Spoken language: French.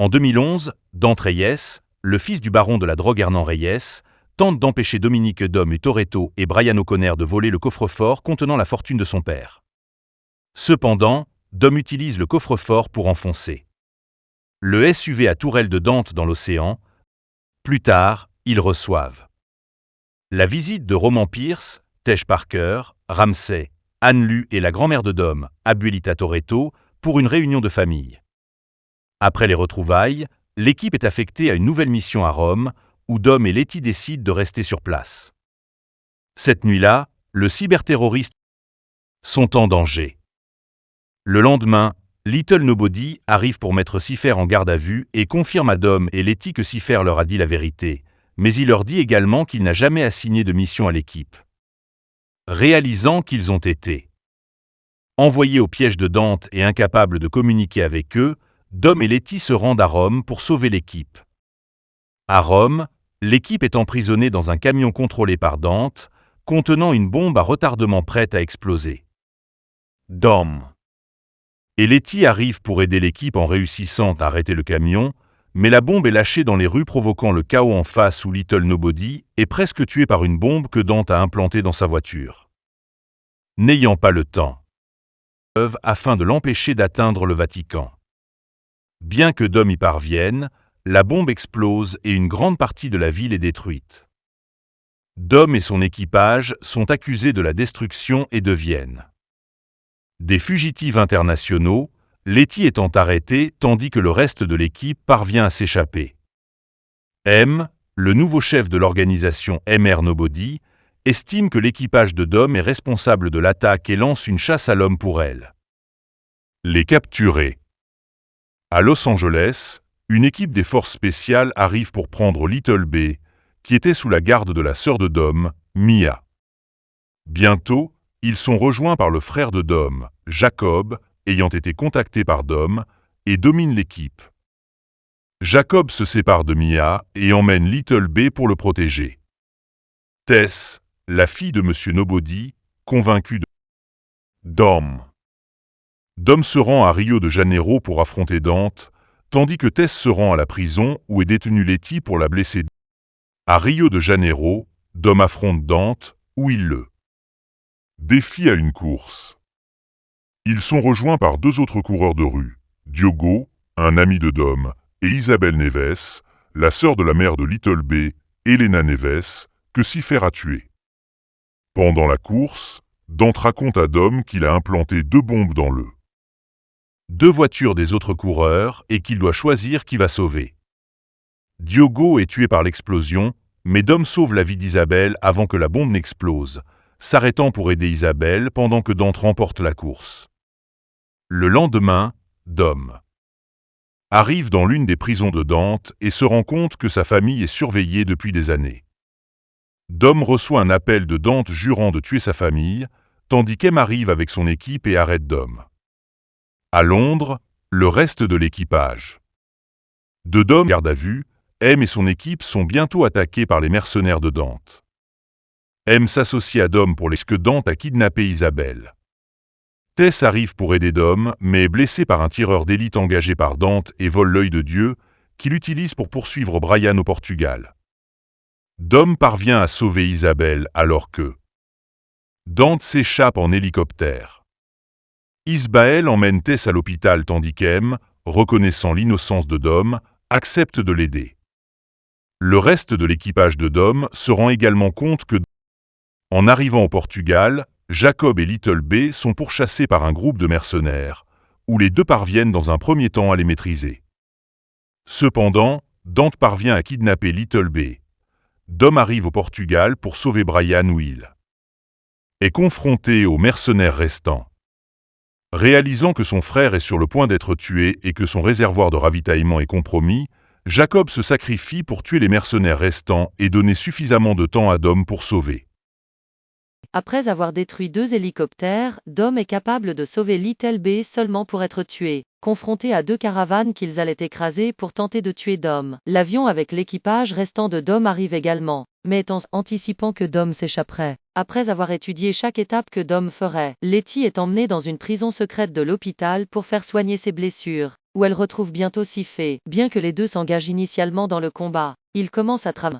En 2011, Dante Reyes, le fils du baron de la drogue Hernan Reyes, tente d'empêcher Dominique Dom Toretto et Brian O'Connor de voler le coffre-fort contenant la fortune de son père. Cependant, Dom utilise le coffre-fort pour enfoncer le SUV à tourelle de Dante dans l'océan. Plus tard, ils reçoivent la visite de Roman Pierce, Tej Parker, Ramsey, Anne Lu et la grand-mère de Dom, Abuelita Toretto, pour une réunion de famille. Après les retrouvailles, l'équipe est affectée à une nouvelle mission à Rome, où Dom et Letty décident de rester sur place. Cette nuit-là, le cyberterroriste sont en danger. Le lendemain, Little Nobody arrive pour mettre Cypher en garde à vue et confirme à Dom et Letty que Cypher leur a dit la vérité, mais il leur dit également qu'il n'a jamais assigné de mission à l'équipe. Réalisant qu'ils ont été envoyés au piège de Dante et incapables de communiquer avec eux, Dom et Letty se rendent à Rome pour sauver l'équipe. À Rome, l'équipe est emprisonnée dans un camion contrôlé par Dante, contenant une bombe à retardement prête à exploser. Dom et Letty arrivent pour aider l'équipe en réussissant à arrêter le camion, mais la bombe est lâchée dans les rues provoquant le chaos en face où Little Nobody est presque tué par une bombe que Dante a implantée dans sa voiture. N'ayant pas le temps, afin de l'empêcher d'atteindre le Vatican. Bien que Dom y parvienne, la bombe explose et une grande partie de la ville est détruite. Dom et son équipage sont accusés de la destruction et deviennent des fugitifs internationaux, Letty étant arrêté tandis que le reste de l'équipe parvient à s'échapper. M, le nouveau chef de l'organisation MR Nobody, estime que l'équipage de Dom est responsable de l'attaque et lance une chasse à l'homme pour elle. Les capturer. À Los Angeles, une équipe des forces spéciales arrive pour prendre Little B, qui était sous la garde de la sœur de Dom, Mia. Bientôt, ils sont rejoints par le frère de Dom, Jacob, ayant été contacté par Dom, et domine l'équipe. Jacob se sépare de Mia et emmène Little B pour le protéger. Tess, la fille de Monsieur Nobody, convaincue de Dom. Dom se rend à Rio de Janeiro pour affronter Dante, tandis que Tess se rend à la prison où est détenue Letty pour la blesser. À Rio de Janeiro, Dom affronte Dante, où il le défie à une course. Ils sont rejoints par deux autres coureurs de rue, Diogo, un ami de Dom, et Isabelle Neves, la sœur de la mère de Little B, Elena Neves, que Cypher a tuée. Pendant la course, Dante raconte à Dom qu'il a implanté 2 bombes dans deux voitures des autres coureurs et qu'il doit choisir qui va sauver. Diogo est tué par l'explosion, mais Dom sauve la vie d'Isabelle avant que la bombe n'explose, s'arrêtant pour aider Isabelle pendant que Dante remporte la course. Le lendemain, Dom arrive dans l'une des prisons de Dante et se rend compte que sa famille est surveillée depuis des années. Dom reçoit un appel de Dante jurant de tuer sa famille, tandis qu'Em arrive avec son équipe et arrête Dom. À Londres, le reste de l'équipage de Dom garde à vue, M et son équipe sont bientôt attaqués par les mercenaires de Dante. M s'associe à Dom pour que Dante a kidnappé Isabelle. Tess arrive pour aider Dom, mais est blessé par un tireur d'élite engagé par Dante et vole l'œil de Dieu, qu'il utilise pour poursuivre Brian au Portugal. Dom parvient à sauver Isabelle alors que Dante s'échappe en hélicoptère. Isbaël emmène Tess à l'hôpital tandis qu'Em, reconnaissant l'innocence de Dom, accepte de l'aider. Le reste de l'équipage de Dom se rend également compte que, en arrivant au Portugal, Jacob et Little B sont pourchassés par un groupe de mercenaires, où les deux parviennent dans un premier temps à les maîtriser. Cependant, Dante parvient à kidnapper Little B. Dom arrive au Portugal pour sauver Brian où il est confronté aux mercenaires restants. Réalisant que son frère est sur le point d'être tué et que son réservoir de ravitaillement est compromis, Jacob se sacrifie pour tuer les mercenaires restants et donner suffisamment de temps à Dom pour sauver Après avoir détruit 2 hélicoptères, Dom est capable de sauver Little B seulement pour être tué. Confronté à 2 caravanes qu'ils allaient écraser pour tenter de tuer Dom. L'avion avec l'équipage restant de Dom arrive également, mais anticipant que Dom s'échapperait. Après avoir étudié chaque étape que Dom ferait, Letty est emmenée dans une prison secrète de l'hôpital pour faire soigner ses blessures, où elle retrouve bientôt Sifé. Bien que les deux s'engagent initialement dans le combat, ils commencent à travailler